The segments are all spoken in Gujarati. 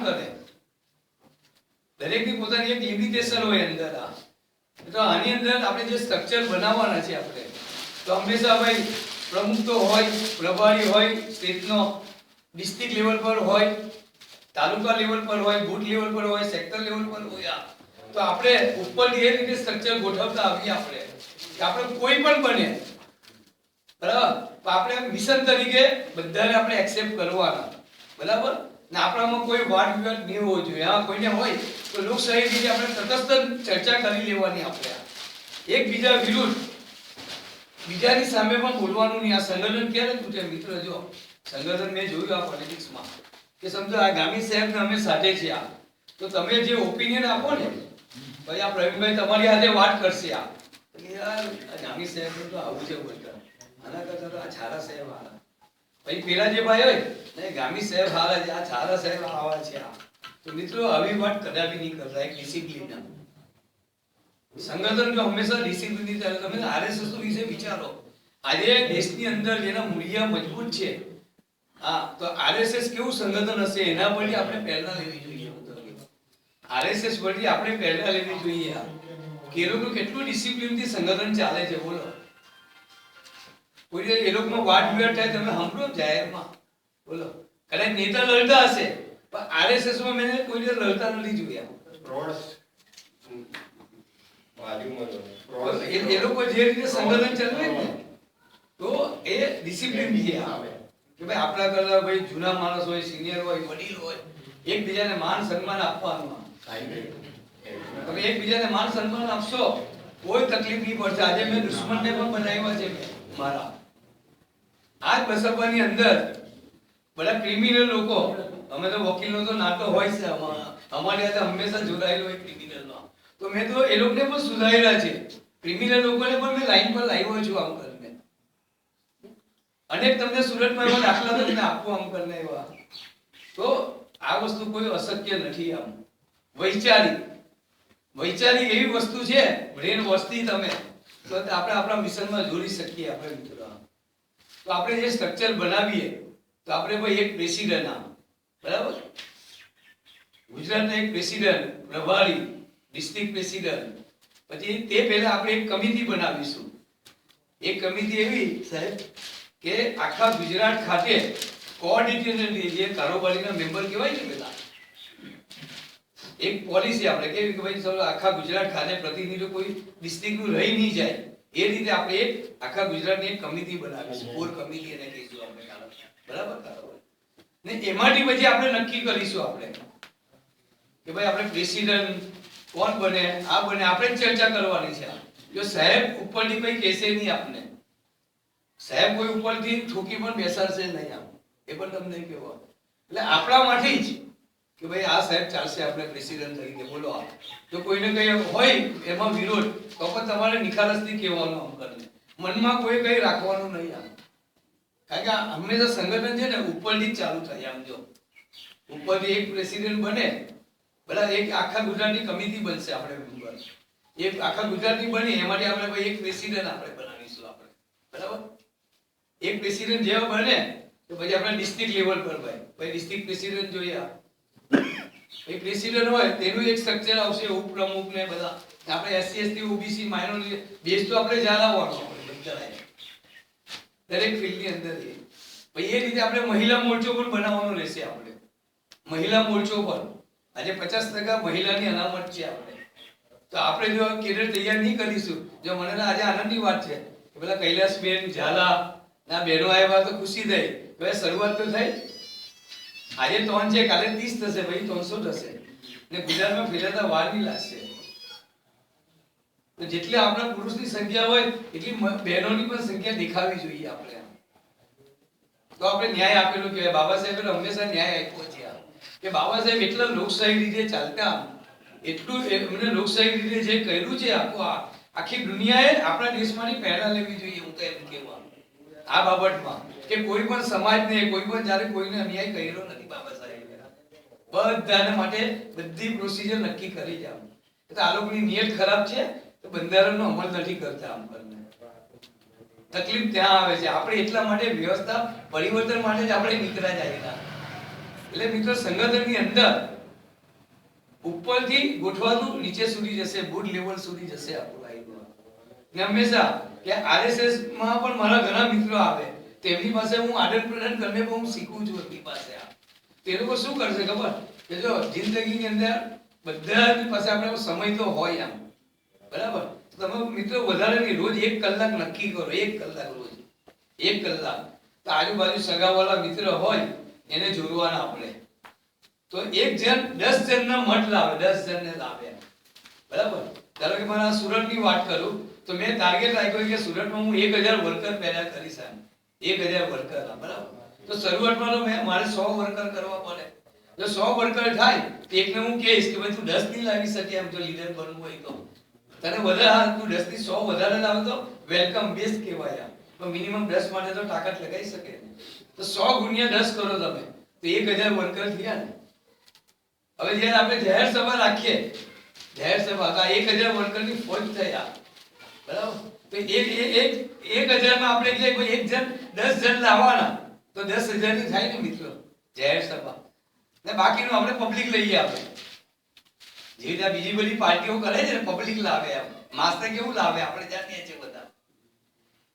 કરે, દરેકની પોતાની એક લિમિટેશન હોય અંદર. તો આની અંદર આપણે જે સ્ટ્રક્ચર બનાવવાના છે આપણે, તો હંમેશા ભાઈ પ્રમુખ તો હોય, પ્રભારી હોય, સ્ટેટનો ડિસ્ટ્રિક્ટ લેવલ પર હોય, તાલુકા લેવલ પર હોય, બૂથ લેવલ પર હોય, સેક્ટર લેવલ પર હોય. તો આપણે ઉપરથી એ રીતે સ્ટ્રક્ચર ગોઠવતા આવીએ આપણે કે આપણે કોઈ પણ બને બરાબર, તો આપણે મિશન તરીકે બધાને આપણે એક્સેપ્ટ કરવાના, બરાબર ને. આપણામાં કોઈ વાદ વિવાદ નહીં હોવો જોઈએ. હા, કોઈને હોય તો લોકશાહી રીતે આપણે તટસ્થ ચર્ચા કરી લેવાની. આપણે એકબીજા વિરુદ્ધ બીજાની સામે પણ બોલવાનું નહીં. આ સંગઠન ક્યારે તૂટે મિત્ર? જો સંગઠન મેં જોયું આ પોલિટિક્સમાં કે સમજો આ ગામી સાહેબ ને અમે સાથે છે, તો તમે જે ઓપિનિયન આપો ને ભાઈ, આ પ્રવીણભાઈ તમારી સાથે વાત કરશે, યાર ગામી સાહેબ તો આવું છે બોલતા, આના કરતા તો આ છારા સાહેબ હારા, ભાઈ પેલા જે ભાઈ હોય ને ગામી સાહેબ હારા છે, આ છારા સાહેબ આવા છે. તો મિત્રો આવી વાત કદાપી નહીં કરતા. એક ડિસિપ્લિન સંગઠન જો હંમેશા ડિસિપ્લિન ની ચાલે. તમે આરએસએસ વિશે વિચારો, આજે દેશની અંદર જેના મૂલ્ય મજબૂત છે, હા, તો આરએસએસ કેવું સંગઠન હશે એના પરથી આપણે પ્રેરણા લેવી જોઈએ. આરએસએસ પરથી આપણે પ્રેરણા લેવી જોઈએ કે એ લોકોનું કેટલું ડિસિપ્લિન થી સંગઠન ચાલે છે. બોલો, કોઈ એ લોકોનો વાદ વિવાદ થાય તમે સાંભળો જાહેરમાં, બોલો કદાચ નેતા લડતા હશે પણ આરએસએસ માં મેં કોઈ લડતા નથી જોયા. એ લોકો જે રીતે સંગઠન ચલાવે ને તો એ ડિસિપ્લિન છે કે ભાઈ આપણા કરતા ભાઈ જૂના માણસ હોય, સિનિયર હોય, વડીલ હોય, એકબીજાને માન સન્માન આપવાનું. તમે એકબીજાને માન સન્માન આપશો કોઈ તકલીફ નહીં પડશે. આજે મેં દુશ્મનને પણ બનાવ્યા છે મારા આજ બસપાની અંદર બધા ક્રિમિનલ લોકો. અમે તો વકીલનો તો નાતો હોય છે અમારી સાથે હંમેશા જોડાયેલો હોય ક્રિમિનલનો. તો મેં તો એ લોકોને પણ સુધારેલા છે, ક્રિમિનલ લોકોને પણ મેં લાઈન પર લાવ્યો છું આમ કરીને. અનેક તમને સુરતમાં એવા દાખલા તમને આપું આમ કરીને એવા. તો આ વસ્તુ કોઈ અશક્ય નથી. આમ વૈચારિક એવી વસ્તુ છે, બ્રેન વસ્તી તમે તો આપણે આપણા મિશનમાં જોડી શકીએ આપણે મિત્રો. તો આપણે જે સ્ટ્રક્ચર બનાવીએ તો આપણે ભાઈ એક પ્રેસિડેન્ટ, બરાબર, ગુજરાતના એક પ્રેસિડેન્ટ, પ્રભારી, ડિસ્ટ્રિક્ટ પ્રેસિડેન્ટ, પછી તે પહેલા આપણે એક કમિટી બનાવીશું. એક કમિટી એવી સાહેબ કે આખા ગુજરાત ખાતે કોઓર્ડિનેટર જે કારોબારીના મેમ્બર કહેવાય ને પેલા, એક પોલિસી આપણે કેવી કે ભાઈ ચલો આખા ગુજરાત ખાતે પ્રતિનિધિ કોઈ ડિસ્ટ્રિક્ટનું રહી નહીં જાય એ રીતે આપણે એક આખા ગુજરાતની એક કમિટી બનાવીશું, કોર કમિટી એને કહીશું આપણે, બરાબર. ને એમાંથી પછી આપણે નક્કી કરીશું આપણે કે ભાઈ આપણે પ્રેસિડેન્ટ કોણ બને, આ બને, આપણે ચર્ચા કરવાની છે. જો સાહેબ ઉપરથી કોઈ કહેશે નહીં આપને, સાહેબ કોઈ ઉપરથી ઠોકી પણ બેસાડશે નહીં આમ, એ પણ તમને કહેવા. એટલે આપણા માટે જ કે ભાઈ આ સાહેબ ચાલશે આપણે પ્રેસિડેન્ટ તરીકે. બોલો, જો કોઈને કઈ હોય એમાં વિરોધ તો પણ તમારે નિખાલસથી કહેવાનું આમ કરીને, મનમાં કોઈ કઈ રાખવાનું નહીં આમ. કારણ કે હંમેશા સંગઠન છે ને ઉપરથી જ ચાલુ થાય. આમ જો ઉપરથી એક પ્રેસિડેન્ટ બને, બરાબર, એક આખા ગુજરાતની કમિટી બનશે આપણે મેમ્બર, એક આખા ગુજરાતની બની એમાંથી આપણે ભાઈ એક પ્રેસિડેન્ટ આપણે બનાવીશું આપણે, બરાબર. એક પ્રેસિડેન્ટ જેવા બને તો પછી આપણે ડિસ્ટ્રિક્ટ લેવલ પર ભાઈ ડિસ્ટ્રિક્ટ પ્રેસિડેન્ટ જોઈએ. એ પ્રેસિડેન્ટ હોય તેનું એક સ્ટ્રક્ચર આવશે, ઉપપ્રમુખ ને બધા. આપણે SC ST OBC minority base તો આપણે જાળવવાનો બધા દરેક ફિલ્ડની અંદર. પછી એ રીતે આપણે મહિલા મોરચો પણ બનાવવાનો રહેશે. આપણે મહિલા મોરચો પર આજે 50% મહિલાની અનામત છે આપણે. તો આપણે જો કેડર તૈયાર નહીં કરીશું, જો મને આજે આનંદની વાત છે કે પેલા કૈલાસબેન ઝાલા ના બહેનો આવ્યા તો ખુશી થઈ, હવે શરૂઆત તો થઈ. આજે 3 છે, કાલે 30 થશે, ભાઈ 300 થશે ને ગુજરાતમાં ફેલાતા વાર નહીં લાગશે. તો જેટલી આપણા પુરુષની સંખ્યા હોય એટલી બહેનોની પણ સંખ્યા દેખાવી જોઈએ આપણે. તો આપણે ન્યાય આપેલો કહેવાય. બાબા સાહેબે હંમેશા ન્યાય આપ્યો છે કે બાબા સાહેબ એટલા લોકશાહી રીતે ચાલતા, એટલું એમને લોકશાહી રીતે જે કર્યું છે આખી દુનિયાએ આપણા દેશમાંથી પ્રેરણા લેવી જોઈએ. હું તો એમ કહેવાનું આ બાબતમાં કે કોઈ પણ સમાજને કોઈ પણ જ્યારે કોઈને અન્યાય કર્યો નથી બાબા સાહેબે. બધાને માટે બધી પ્રોસિજર નક્કી કરી જાવ. તો આ લોકોની નિયત ખરાબ છે તો બંધારણનો અમલ નથી કરતા. આમ કરીને તકલીફ ત્યાં આવે છે. આપણે એટલા માટે વ્યવસ્થા પરિવર્તન માટે જ આપણે નીકળ્યા જાય. એટલે મિત્રો સંગઠનની અંદર ઉપરથી ગોઠવાનું નીચે સુધી જશે, બુથ લેવલ સુધી જશે આપણું આઈડિયા. ને હંમેશા કે આરએસએસ માં પણ મારા ઘણા મિત્રો આવે, તેમની પાસે હું આદાન પ્રદાન કરીને હું શીખું છું એમની પાસે. તે લોકો શું કરશે ખબર કે જો જિંદગીની અંદર બધાની પાસે આપણે સમય તો હોય આમ, બરાબર? તમે મિત્રો વધારે નહીં, રોજ 1 કલાક નક્કી કરો, 1 કલાક રોજ, 1 કલાક. તો આજુબાજુ સગાવાળા મિત્ર હોય એને જોડવાના આપણે. તો એક જણ 10 જણના મત લાવે, 10 જણને લાવે, બરાબર? ધારો કે મારા સુરતની વાત કરું તો મેં ટાર્ગેટ રાખ્યો કે સુરતમાં હું 1000 વર્કર પેદા કરીશ, 1000 વર્કર, બરાબર? તો શરૂઆતમાં તો મારે 100 વર્કર કરવા પડે. જો 100 વર્કર થાય તો એકને હું કહીશ કે ભાઈ તું 10 નહીં લાવી શકે, એમ જો લીડર બનવું હોય તો તને વધારે, તું 10 થી 100 વધારે લાવે તો વેલકમ, બેસ્ટ કહેવાય. પણ મિનિમમ 10 માટે તો તાકાત લગાવી શકે. તો 100 ગુણ્યા 10 કરો તમે તો 1000 વર્કર થયા ને. હવે જ્યારે આપણે જાહેર સભા રાખીએ, જાહેર સભા તો 1000 વર્કરની ફોજ થયા, બરાબર? તો 1000 માં આપણે કહીએ કોઈ એક જણ 10 જણ લાવવાના તો 10,000 ની થાય ને મિત્રો જાહેર સભા. ને બાકીનું આપણે પબ્લિક લઈએ. આપણે જે રીતે બીજી બધી પાર્ટીઓ કરે છે ને, પબ્લિક લાવે, એમ માસ્ટર કેવું લાવે આપણે જાણીએ છીએ બધા.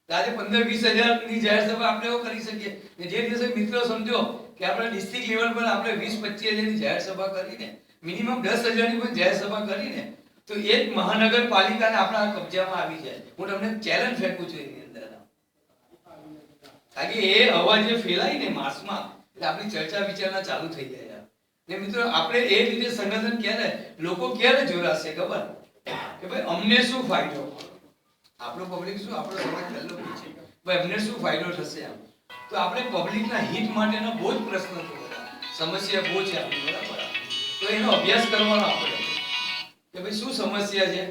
આજે 15-20,000 ની જાહેર સભા આપણે કરી શકીએ. ને જે દિવસે મિત્રો સમજો કે આપણે ડિસ્ટ્રિક્ટ લેવલ પર આપણે 20-25,000 ની જાહેર સભા કરીને, મિનિમમ 10,000 ની પણ જાહેર સભા કરીને, તો એક મહાનગરપાલિકાને આપણા કબજામાં આવી જાય. હું તમને ચેલેન્જ ફેંકું છું એની અંદર. કારણ કે એ અવાજ જે ફેલાય ને માસમાં, એટલે આપણી ચર્ચા વિચારણા ચાલુ થઈ જાય. ને મિત્રો આપણે એ રીતે સંગઠન ક્યારે, લોકો ક્યારે જોડાશે ખબર કે ભાઈ અમને શું ફાયદો, આપણો પબ્લિક શું, આપણો સમાજ પહેલો પૂછે ભાઈ અમને શું ફાયદો થશે. આમ તો આપણે પબ્લિકના હિત માટેના બહુ જ પ્રશ્નો છે, સમસ્યા બહુ છે આપણી, બરાબર? તો એનો અભ્યાસ કરવાનો આપણે કે ભાઈ શું સમસ્યા છે.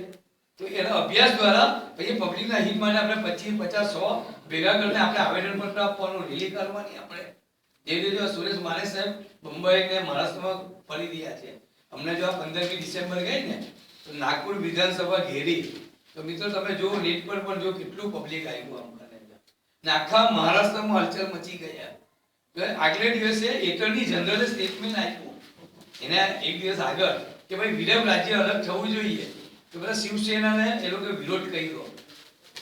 તો એના અભ્યાસ દ્વારા પછી પબ્લિકના હિત માટે આપણે 25, 50, 100 ભેગા કરીને આપણે આવેદન પત્ર આપવાનું, રેલી કરવાની. આપણે જે રીતે સુરેશ માને સાહેબ મુંબઈ ને મહારાષ્ટ્રમાં ફરી રહ્યા છે. અમને જો આ 15મી ડિસેમ્બર ગઈ ને તો નાગપુર વિધાનસભા ઘેરી, તો મિત્રો તમે જો નેટ પર પણ જો કેટલું પબ્લિક આવ્યું આમ કરે ને આખા મહારાષ્ટ્રમાં હલચલ મચી ગયા. તો આગલે દિવસે એટર્ની જનરલે સ્ટેટમેન્ટ આપ્યું એના એક દિવસ આગળ કે ભાઈ વિરમ રાજ્ય અલગ થવું જોઈએ. તો બધા શિવસેનાને એ લોકો વિરોધ કર્યો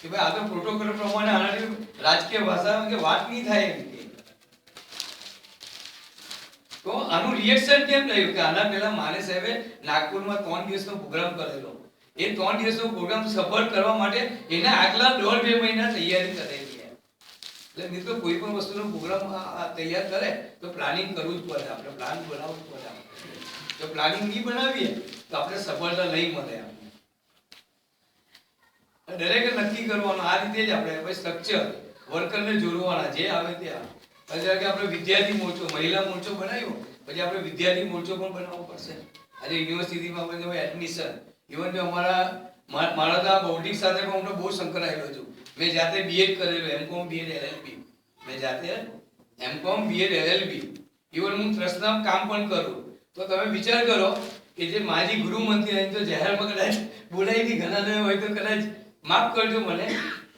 કે ભાઈ આ તો પ્રોટોકોલ પ્રમાણે આનાથી રાજકીય ભાષામાં કે વાત નહીં થાય એમ. તો આનું રિએક્શન કેમ થયું કે આના પહેલા માને સાહેબે નાગપુરમાં 3 દિવસનો પ્રોગ્રામ કરેલો. એ 3 દિવસનો પ્રોગ્રામ સફળ કરવા માટે એના આગલા 1.5-2 મહિના તૈયારી કરેલી. એટલે મિત્રો કોઈ પણ વસ્તુનો પ્રોગ્રામ તૈયાર કરે તો પ્લાનિંગ કરવું જ પડે, આપણે પ્લાન બનાવવું પડે. જો પ્લાનિંગ નહીં બનાવીએ તો આપણે સફળતા નહીં મળે. દરેકે નક્કી કરવાનું આ રીતે જ આપણે ભાઈ સ્ટ્રક્ચર વર્કરને જોડવાના, જે આવે ત્યાં. એટલે કે આપણે વિદ્યાર્થી મોરચો, મહિલા મોરચો બનાવ્યો, પછી આપણે વિદ્યાર્થી મોરચો પણ બનાવવો પડશે. આજે યુનિવર્સિટીમાં પણ એડમિશન, ઇવન જો મારા તો બૌદ્ધિક સાથે પણ હું બહુ સંકળાયેલો છું. મેં જાતે બીએડ કરેલું, એમકોમ બીએડ એલએલબી, મેં જાતે એમકોમ બીએડ એલએલબી, ઇવન હું ટ્રસ્ટના કામ પણ કરું. તો તમે વિચાર કરો કે જે માજી ગૃહમંત્રી અહીં તો જાહેરમાં કદાચ બોલાવી ઘણા ને હોય તો કદાચ માફ કરજો મને,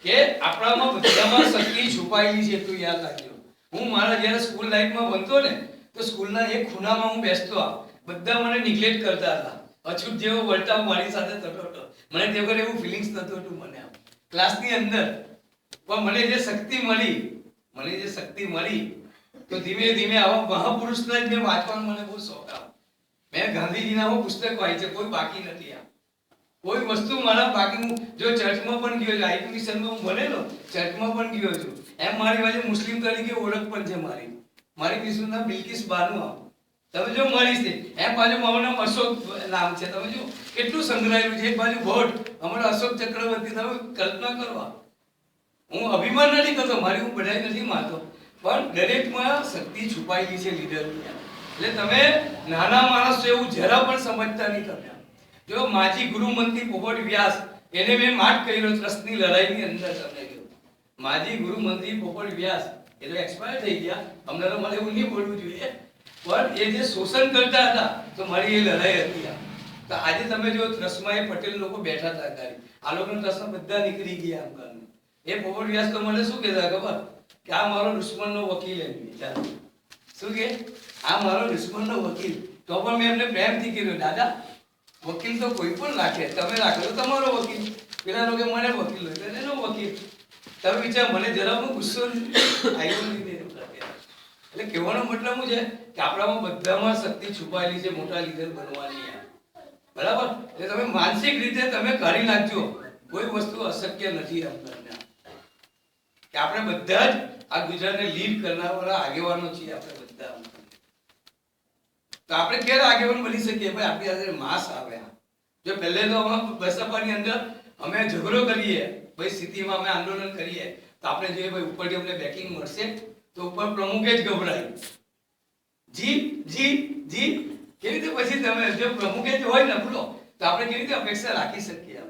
કે આપણામાં બધામાં શક્તિ છુપાયેલી છે એટલું યાદ રાખજો. હું મારા જ્યારે સ્કૂલ લાઈફમાં ભણતો ને તો સ્કૂલના એક ખૂણામાં હું બેસતો, બધા મને નિગ્લેક્ટ કરતા હતા, અછૂત જેવો વર્તાવ મારી સાથે થતો હતો. મને તે વખતે એવું ફિલિંગ્સ થતું હતું મને આમ ક્લાસની અંદર. પણ મને જે શક્તિ મળી તો ધીમે ધીમે આવા મહાપુરુષના જ મેં વાંચવાનો મને બહુ શોખ આવ્યો. મેં ગાંધીજીના હું પુસ્તક વાંચ્યા, કોઈ બાકી નથી. આ કોઈ વસ્તુ મારા બાકી, હું જો ચર્ચમાં પણ ગયો છું, આઈપી મિશનમાં હું ભણેલો, ચર્ચમાં પણ ગયો છું. એમ મારી પાસે મુસ્લિમ તરીકે ઓળખ પણ છે. મારી મિસનું નામ બિલ્કિસ બાનુ, તમે જો મળી છે. એમ બાજુ મારું નામ અશોક નામ છે. તમે જો કેટલું સંગ્રહાયેલું છે. એક બાજુ ભટ્ટ, અમારા અશોક ચક્રવર્તી. તમે કલ્પના કરવા, હું અભિમાન નથી કરતો, મારી હું બધાઈ નથી માનતો, પણ દરેકમાં શક્તિ છુપાયેલી છે લીડરની. એટલે તમે નાના માણસ એવું જરા પણ સમજતા નહીં. તમે જો માજી ગૃહમંત્રી પોપટ વ્યાસ, એને મેં માટ કર્યો ટ્રસ્ટની લડાઈની અંદર. તમને કહ્યું માજી ગૃહમંત્રી પોપટ વ્યાસ એ તો એક્સપાયર થઈ ગયા, અમને તો મને એવું નહીં બોલવું જોઈએ, પણ એ જે શોષણ કરતા હતા તો મારી એ લડાઈ હતી. તો આજે તમે જો ટ્રસ્ટમાં એ પટેલ લોકો બેઠા હતા, આ લોકોના ટ્રસ્ટમાં બધા નીકળી ગયા. આમ કરીને એ પોપટ વ્યાસ તો મને શું કહેતા ખબર કે આ મારો દુશ્મનનો વકીલ એમ. શું કે આ મારો દુશ્મનનો વકીલ, તો પણ મેં એમને પ્રેમથી કીધું દાદા વકીલ તો કોઈ પણ રાખે, તમે રાખો તો તમારો વકીલ, પેલા લોકો મને વકીલ હોય તો એનો વકીલ. તમે વિચાર મને જરા પણ ગુસ્સો આવ્યો નહીં. એટલે કહેવાનો મતલબ શું છે કે આપણામાં બધામાં શક્તિ છુપાયેલી છે મોટા લીડર બનવાની. બરાબર? એટલે તમે માનસિક રીતે તમે કરી નાખજો, કોઈ વસ્તુ અશક્ય નથી. કે આપણે બધા જ આ ગુજરાતને લીડ કરનારા આગેવાનો છીએ આપણે બધા. તો આપણે ક્યારે આગેવાન બની શકીએ? ભાઈ આપણી સાથે માસ આવે. જો પહેલે તો બસપાની અંદર અમે ઝઘડો કરીએ, ભાઈ સ્થિતિમાં અમે આંદોલન કરીએ, તો આપણે જોઈએ ભાઈ ઉપરથી અમને બેકિંગ મળશે, તો ઉપર પ્રમુખે જ ગભરાય. જી જી જી કેવી રીતે પછી તમે જો પ્રમુખે જ હોય ને બોલો, તો આપણે કેવી રીતે અપેક્ષા રાખી શકીએ?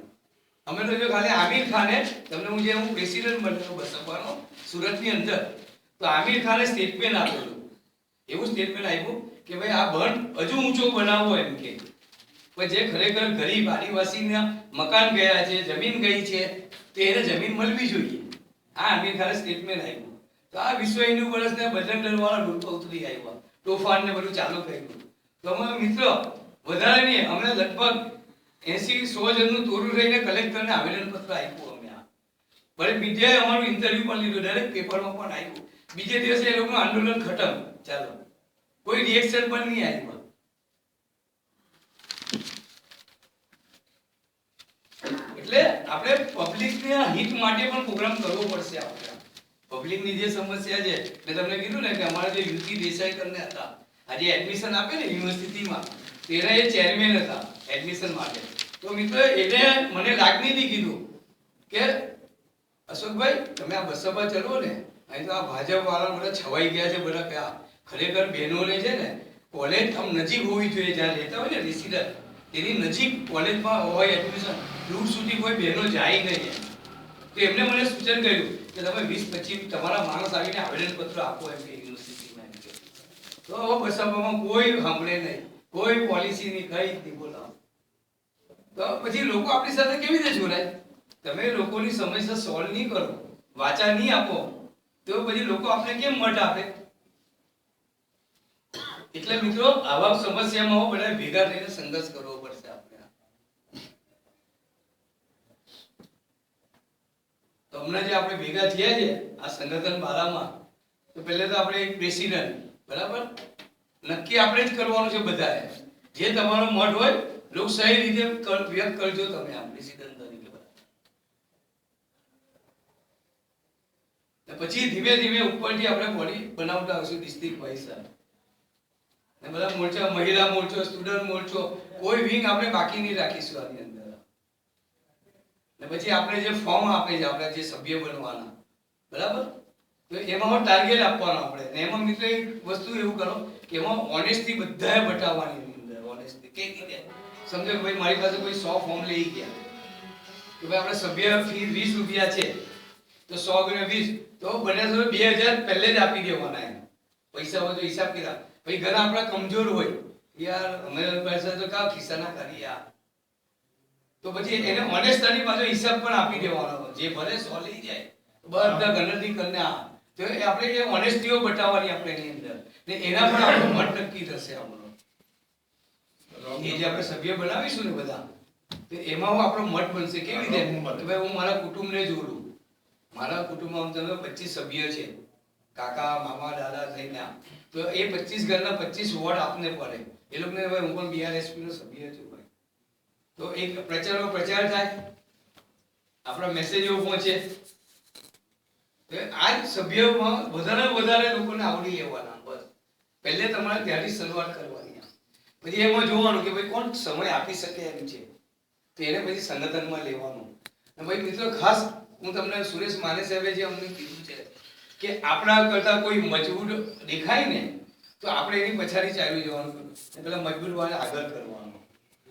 અમે તો જો ખાલી આમિર ખાને તમને હું પ્રેસિડેન્ટ બનેલો બસપાનો સુરતની અંદર, તો આમિર ખાને સ્ટેટમેન્ટ આપેલું, એવું સ્ટેટમેન્ટ આપ્યું કે ભાઈ આ બંધ હજુ ઊંચો બનાવવો એમ કે જે ખરેખર ગરીબ આદિવાસીના મકાન ગયા છે, જમીન ગઈ છે, તો એને જમીન મળવી જોઈએ. આ આમિર ખાને સ્ટેટમેન્ટ આપ્યું. તો આ વિશ્વ હિન્દુ પરિષદને બજરંગ દળ વાળા લોકો ઉતરી આવ્યા, તોફાન ને બધું ચાલુ કર્યું. તો અમે મિત્રો વધારે નહીં, અમે લગભગ 80-100 જણનું તોડું રહીને કલેક્ટરને આવેદન પત્ર આપ્યું. અમે ભલે મીડિયાએ અમારું ઇન્ટરવ્યુ પણ લીધું, દરેક પેપરમાં પણ આવ્યું. બીજે દિવસે એ લોકોનું આંદોલન ખતમ. ચાલો, કોઈ રિએક્શન પણ નહીં આવ્યું. એટલે આપણે પબ્લિકના હિત માટે પણ પ્રોગ્રામ કરવો પડશે. આપણે પબ્લિકની જે સમસ્યા છે, મેં તમને કીધું ને કે અમારા જે યુતિ દેસાઈ કરીને હતા, આજે એડમિશન આપે ને યુનિવર્સિટીમાં, તેના એ ચેરમેન હતા એડમિશન માટે. તો મિત્રો એને મને લાગણીથી કીધું કે અશોકભાઈ તમે આ બસપા ચલો ને, અહીં તો આ ભાજપ વાળા બધા છવાઈ ગયા છે બધા. કે ખરેખર બહેનોને છે ને કોલેજ આમ નજીક હોવી જોઈએ, જ્યાં રહેતા હોય ને રેસિડન્ટ એની નજીક કોલેજમાં હોય એડમિશન, દૂર સુધી કોઈ બહેનો જાય નહીં. તો એમને મને સૂચન કર્યું કે તમે 20-25 તમારા માણસ આવીને આવેદન પત્ર આપો એમ કે યુનિવર્સિટીમાં. તો હવે બસપામાં કોઈ સાંભળે નહીં, કોઈ પોલિસી નહીં, કઈ નહીં બોલાવો. તો પછી લોકો આપણી સાથે કેવી રીતે જોડાય? તમે લોકોની સમસ્યા સોલ્વ નહીં કરો, વાચા નહીં આપો, તો પછી લોકો આપણે કેમ મત આપે? એટલે મિત્રો આવા સમસ્યામાં બધા ભેગા થઈને સંઘર્ષ કરવો પડશે આપણે. તો હમણાં જે આપણે ભેગા થયા છે આ સંગઠન બારામાં, તો પહેલા તો આપણે એક પ્રેસિડેન્ટ, બરાબર, નક્કી આપણે જ કરવાનું છે બધાએ. જે તમારો મત હોય લોકશાહી રીતે વ્યક્ત કરજો તમે આ પ્રેસિડેન્ટ તરીકે. પછી ધીમે ધીમે ઉપરથી આપણે બોડી બનાવતા આવશું ડિસ્ટ્રિક્ટ વાઇઝ. ને બધા મોરચા, મહિલા મોરચો, સ્ટુડન્ટ મોરચો, કોઈ વિંગ આપણે બાકી નહીં રાખીશું આની અંદર. ને પછી આપણે જે ફોર્મ આપે છે આપણે જે સભ્ય બનવાના, બરાબર, તો એમાં ટાર્ગેટ આપવાનો આપણે. ને એમાં મિત્રો એક વસ્તુ એવું કરો કે એમાં ઓનેસ્ટી બધાએ બતાવવાની અંદર. ઓનેસ્ટી કે સમજો કે ભાઈ મારી પાસે કોઈ 100 ફોર્મ લઈ ગયા, તો ભાઈ આપણે સભ્ય ફી 20 રૂપિયા છે, તો 100 ગુણ્યા 20, તો બને તો 2000 પહેલે જ આપી દેવાના. એમ પૈસા હોય તો હિસાબ કર્યા. ભાઈ ઘર આપણા કમજોર હોય, યાર અમે પૈસા તો કા ખિસ્સાના કરી યાર, તો પછી એને ઓનેસ્ટલી પાછો હિસાબ પણ આપી દેવાનો. જે ભલે 100 લઈ જાય બધા ગણતરી કરીને આ, તો એ આપણે એ ઓનેસ્ટીઓ બતાવવાની આપણે એની અંદર. ને એના પર આપણો મત નક્કી થશે. આપણો એ જે આપણે સભ્ય બનાવીશું ને બધા, તો એમાં આપણો મત બનશે. કેવી રીતે? કે ભાઈ હું મારા કુટુંબને જોડું. મારા કુટુંબમાં તમે 25 સભ્ય છે, કાકા, મામા, દાદા થઈને, તો એ 25 ઘરના 25 વોટ આપને પડે. એ લોકોને ભાઈ હું પણ BRSP નો સભ્ય છું ભાઈ, તો એક પ્રચારનો પ્રચાર થાય, આપણા મેસેજો પહોંચે. તો આ સભ્યોમાં વધારે લોકોને આવડી લેવાના. બસ પહેલે તમારે ત્યાંથી શરૂઆત કરવાની. પછી એમાં જોવાનું કે ભાઈ કોણ સમય આપી શકે એમ છે, તો એને પછી સંગઠનમાં લેવાનું. અને ભાઈ મિત્રો ખાસ હું તમને સુરેશ માને સાહેબે જે અમને કીધું છે કે આપણા કરતા કોઈ મજબૂત દેખાય ને, તો આપણે એની પછાડી ચાલી જવાનું, પેલા મજબૂત વાળા આગળ કરવાનું.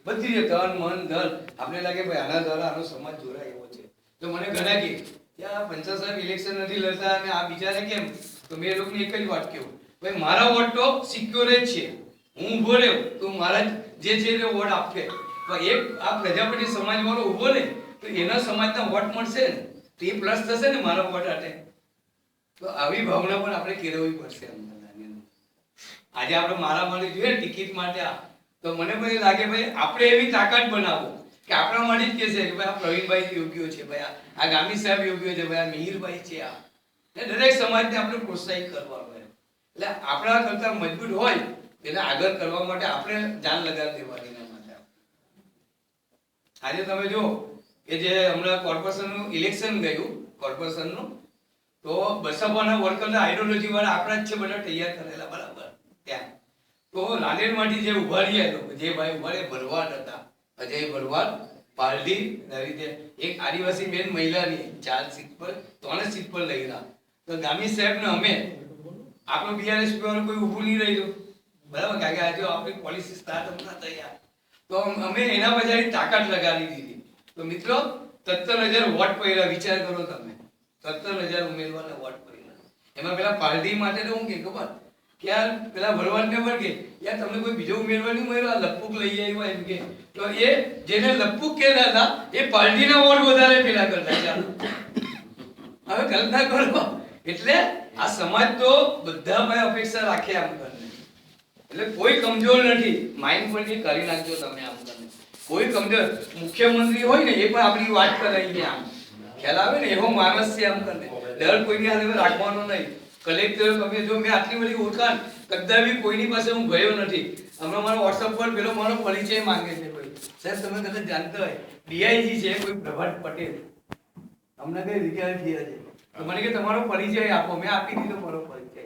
બધી રીતે તન મન ધન આપણે લાગે ભાઈ આના દ્વારા આનો સમાજ જોડાય એવો છે. તો મને ઘણા કે આ પંચાયત સાહેબ ઇલેક્શન નથી લડતા અને આ બીજાને કેમ, તો મેં લોકોને એક જ વાત કહું, ભાઈ મારા વોટ તો સિક્યોર જ છે. હું ઊભો રહ્યો તો મારા જે છે તે વોટ આપે. પણ એક આ પ્રજાપતિ સમાજ વાળો ઊભો ને, તો એના સમાજના વોટ મળશે ને, તો એ પ્લસ થશે ને મારા વોટ હાટે. તો આવી ભાવના પણ આપણે કેળવવી પડશે. આજે આપણે મારામારી જોઈએ ટિકિટ માટે તો મને પણ એ લાગે ભાઈ આપણે એવી તાકાત બનાવો કે આપણા માટે જ કહેશે કે ભાઈ આ પ્રવીણભાઈ યોગ્ય છે, ભાઈ આ ગામી સાહેબ યોગ્ય છે, ભાઈ આ મિહિરભાઈ છે, આ દરેક સમાજને આપણે પ્રોત્સાહિત કરવાનું હોય. એટલે આપણા કરતા મજબૂત હોય એને આગળ કરવા માટે આપણે જાન લગાડી દેવાની એના માટે. આજે તમે જો કે જે હમણાં કોર્પોરેશનનું ઇલેક્શન ગયું કોર્પોરેશનનું, તો બસપાના વર્કર આઈડિયોલોજી વાળા આપણા જ છે, બધા તૈયાર કરેલા બરાબર. ત્યાં તો લાલેરમાંથી જે ઉભા રહ્યા લોકો જે ભાઈ ઉભા રહ્યા ભરવાડ હતા, અજય ભરવાડ પાલડી રીતે એક આદિવાસી બેન મહિલાની 4 સીટ પર 3 સીટ પર લઈ રહ્યા. તો ગામી સાહેબ ને અમે આપણો બીઆરએસ કોઈ ઊભું નહીં રહ્યું બરાબર, કારણ કે આજે આપણી પોલિસી સ્ટાર્ટઅપ ના તૈયાર, તો અમે એના બજારની તાકાત લગાડી દીધી. તો મિત્રો 17,000 વોટ પડ્યા, વિચાર કરો તમે 17,000 ઉમેદવારને વોટ પડ્યા. એમાં પેલા પાર્ટી માટે તો હું કે ખબર કે યાર પેલા ભરવાડને પણ કે યાર તમને કોઈ બીજો ઉમેદવાર નહીં મળ્યો, લપુક લઈ આવ્યો એમ કે, તો એ જેને લપુક કહેતા હતા એ પાર્ટીના વોટ વધારે પેલા કરતા. ચાલો હવે કલ્પના કરો. એટલે આ સમાજ તો બધા ભાઈ અપેક્ષા રાખે આમ કરીને, એટલે કોઈ કમજોર નથી. માઇન્ડ પરથી કરી નાખજો તમે આમ કરીને. કોઈ કમજોર મુખ્યમંત્રી હોય ને એ પણ આપણી વાત કરે છે, આમ ખ્યાલ આવે ને એવો માણસ છે આમ કરીને. ડર કોઈની હાથે રાખવાનો નહીં. કલેક્ટર તમે જો મેં આટલી બધી ઓળખાણ કદાચ કોઈની પાસે હું ગયો નથી. હમણાં મારો વોટ્સઅપ પર પેલો મારો પરિચય માંગે છે કોઈ, સાહેબ તમે કદાચ જાણતા હોય ડીઆઈજી છે કોઈ પ્રભાત પટેલ, હમણાં કઈ રિટાયર થયા છે, તો મને કે તમારો પરિચય આપો. મેં આપી દીધો મારો પરિચય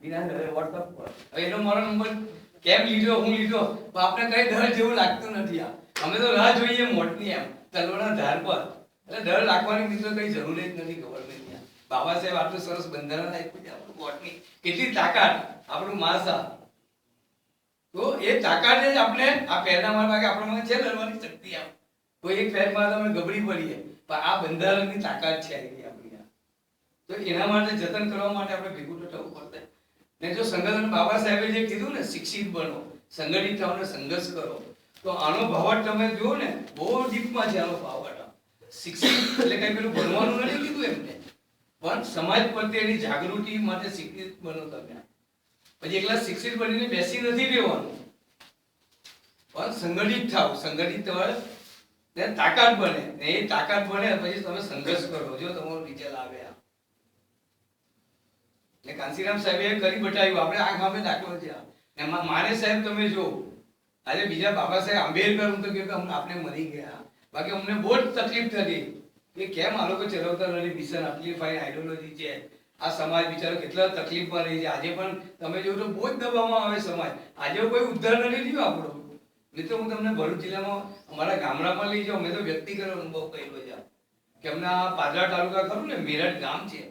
વિના વોટ્સઅપ પર. હવે એનો મારો નંબર કેમ લીધો હું લીધો તો આપણે કઈ ડર જેવું લાગતું નથી. અમે તો રાહ જોઈએ મોટની એમ તલવારના ધાર પર, એટલે ડર રાખવાની મિત્રો કઈ જરૂર જ નથી. ખબર નહીં બાબા સાહેબ આટલું સરસ બંધારણ આપ્યું છે, આપણું વોટની કેટલી તાકાત, આપણું માસા, તો એ તાકાત જ આપણે આ પહેલા મારવા કે આપણામાં છે લડવાની શક્તિ. આમ કોઈ એક ફેરમાં તમે ગબડી પડીએ પણ આ બંધારણની તાકાત છે આપણી. તો એના માટે જતન કરવા માટે આપણે ભેગું તો થવું પડશે. ને જો સંગઠન બાબા સાહેબે જે કીધું ને શિક્ષિત બનો, સંગઠિત થાઓ ને સંઘર્ષ કરો, તો આનો ભાવાર્થ તમે જુઓ ને બહુ ડીપમાં છે આનો ભાવાર્થ. શિક્ષિત એટલે કઈ પેલું ભણવાનું નથી કીધું એમને, પણ સમાજ પ્રત્યેની જાગૃતિ માટે શિક્ષિત બનો તમે. પછી એકલા શિક્ષિત બનીને બેસી નથી રહેવાનું, પણ સંગઠિત થાવ. સંગઠિત થવા ને તાકાત બને, ને એ તાકાત બને પછી તમે સંઘર્ષ કરો, જો તમારું રિઝલ્ટ આવે. ને કાંસીરામ સાહેબે કરી બતાવ્યું, આપણે આ ગામે દાખલો છે. એમાં માને સાહેબ તમે જો આજે બીજા બાબા સાહેબ આંબેડકર હું તો કે આપણે મરી ગયા, બાકી અમને બહુ જ તકલીફ થતી કે કેમ આ લોકો ચલાવતા નથી મિશન, આટલી ફાઇન આઈડિયોલોજી છે. આ સમાજ બિચારો કેટલા તકલીફમાં રહી છે. આજે પણ તમે જો તો બહુ જ દબાવવામાં આવે સમાજ. આજે કોઈ ઉદ્ધાર નથી થયો આપણો. મિત્રો હું તમને ભરૂચ જિલ્લામાં અમારા ગામડામાં લઈ જાઉં, મેં તો વ્યક્તિગત અનુભવ કર્યો છે કે હમણાં પાદરા તાલુકા ખરું ને મેરઠ ગામ છે,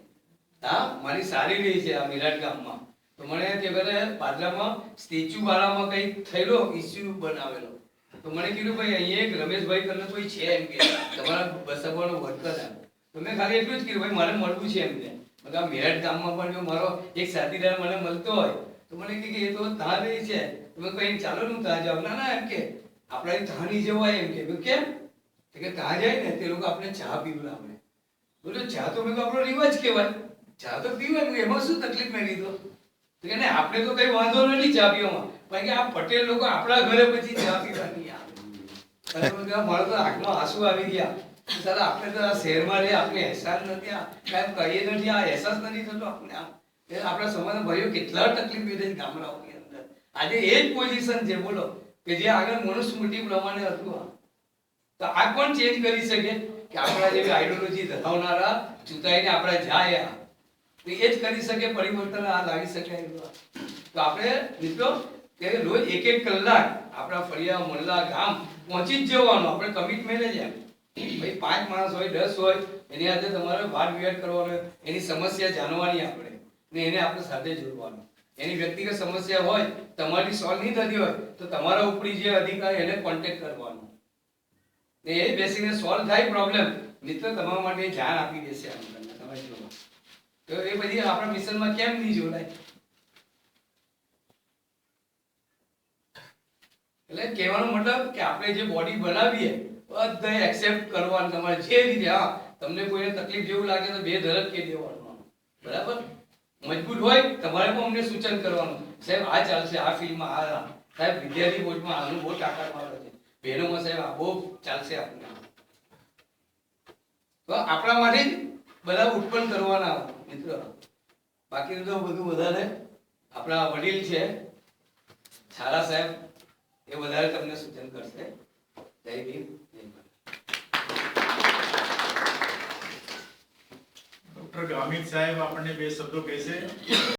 હા મારી સારી રહી છે આ મેરઠ ગામમાં. તો મને તે બધા પાદરામાં સ્ટેચ્યુ વાળામાં કઈ થયેલો ઇસ્યુ બનાવેલો, તો મને કીધું ભાઈ અહીંયા એક રમેશભાઈ કરીને કોઈ છે એમ કે તમારા બસવાનો વર્કર એમ. તો મેં ખાલી એટલું જ કીધું ભાઈ મારે મળવું છે એમને. મતલબ મેરઠ ગામમાં પણ જો મારો એક સાથીદાર મને મળતો હોય તો મને કે એ તો ત્યાં રહી છે, તમે કઈ ચાલો હું ત્યાં જાઉં. ના ના એમ કે આપણે ત્યાં નહીં જવાય એમ કે. કેમ કે ત્યાં જાય ને તે લોકો આપણે ચા પીવડાવે. બોલો ચા તો મેં આપણો રિવાજ કહેવાય, ચા તો પીવાય, એમાં શું તકલીફ મેં કીધું. તો કે આપણે તો કઈ વાંધો નથી ચા પીવામાં, પણ કે આ પટેલ લોકો આપણા ઘરે પછી ચા પીવાની આવે. મારો તો આંખમાં આંસુ આવી ગયા. સાલા આપણે તો આ શહેરમાં રહે, આપણે અહેસાસ નથી, આ કાંઈ કહીએ નથી, આ અહેસાસ નથી થતો આપણે. આમ આપણા સમાજના ભાઈઓ કેટલા તકલીફ પીડે છે ગામડાઓની અંદર. આજે એ જ પોઝિશન છે બોલો કે જે આગળ મનુસ્મૃતિ પ્રમાણે હતું. તો આ કોણ ચેન્જ કરી શકે કે આપણા જેવી આઈડિયોલોજી ધરાવનારા ચૂંટાઈને આપણા જાય, તો એ જ કરી શકે પરિવર્તન આ લાવી શકે. તો આપણે મિત્રો કે રોજ 1-1 કલાક આપણા ફળિયા મોહલ્લા ગામ પહોંચી જ જવાનું. આપણે કમિટમેન્ટ જ એમ ભાઈ 5 માણસ હોય 10 હોય એની સાથે તમારે વાત વિવાદ કરવાનો, એની સમસ્યા જાણવાની આપણે, ને એને આપણે સાથે જોડવાનું. એની વ્યક્તિગત સમસ્યા હોય તમારી સોલ્વ નહીં થતી હોય તો તમારા ઉપરી જે અધિકારી એને કોન્ટેક્ટ કરવાનો, ને એ બેસીને સોલ્વ થાય પ્રોબ્લેમ. મિત્ર તમારા માટે ધ્યાન આપી દેશે આમ તમને તમે જોવો. તો એ બધી આપણા મિશનમાં કેમ નહીં જોડાય? એટલે કહેવાનો મતલબ કે આપણે જે બોડી બનાવીએ બધા એક્સેપ્ટ કરવાનું. તમારે જે રીતે હા તમને કોઈને તકલીફ જેવું લાગે તો બે ધરક કહી દેવાનું, બરાબર. મજબૂત હોય તમારે પણ અમને સૂચન કરવાનું સાહેબ આ ચાલશે, આ ફિલ્ડમાં આ સાહેબ વિદ્યાર્થી બોર્ડમાં આનું બહુ તાકાત આવે છે, બહેનોમાં સાહેબ આ બહુ ચાલશે આપણને. તો આપણા માટે જ બધા ઉત્પન્ન કરવાના મિત્ર, બાકી તો બધું વધારે આપણા વડીલ છે છારા સાહેબ, એ વધારે તમને સૂચન કરશે. જય ભીમ, જય ભારત. ડોક્ટર ગામિત સાહેબ આપણને બે શબ્દો કહેશે.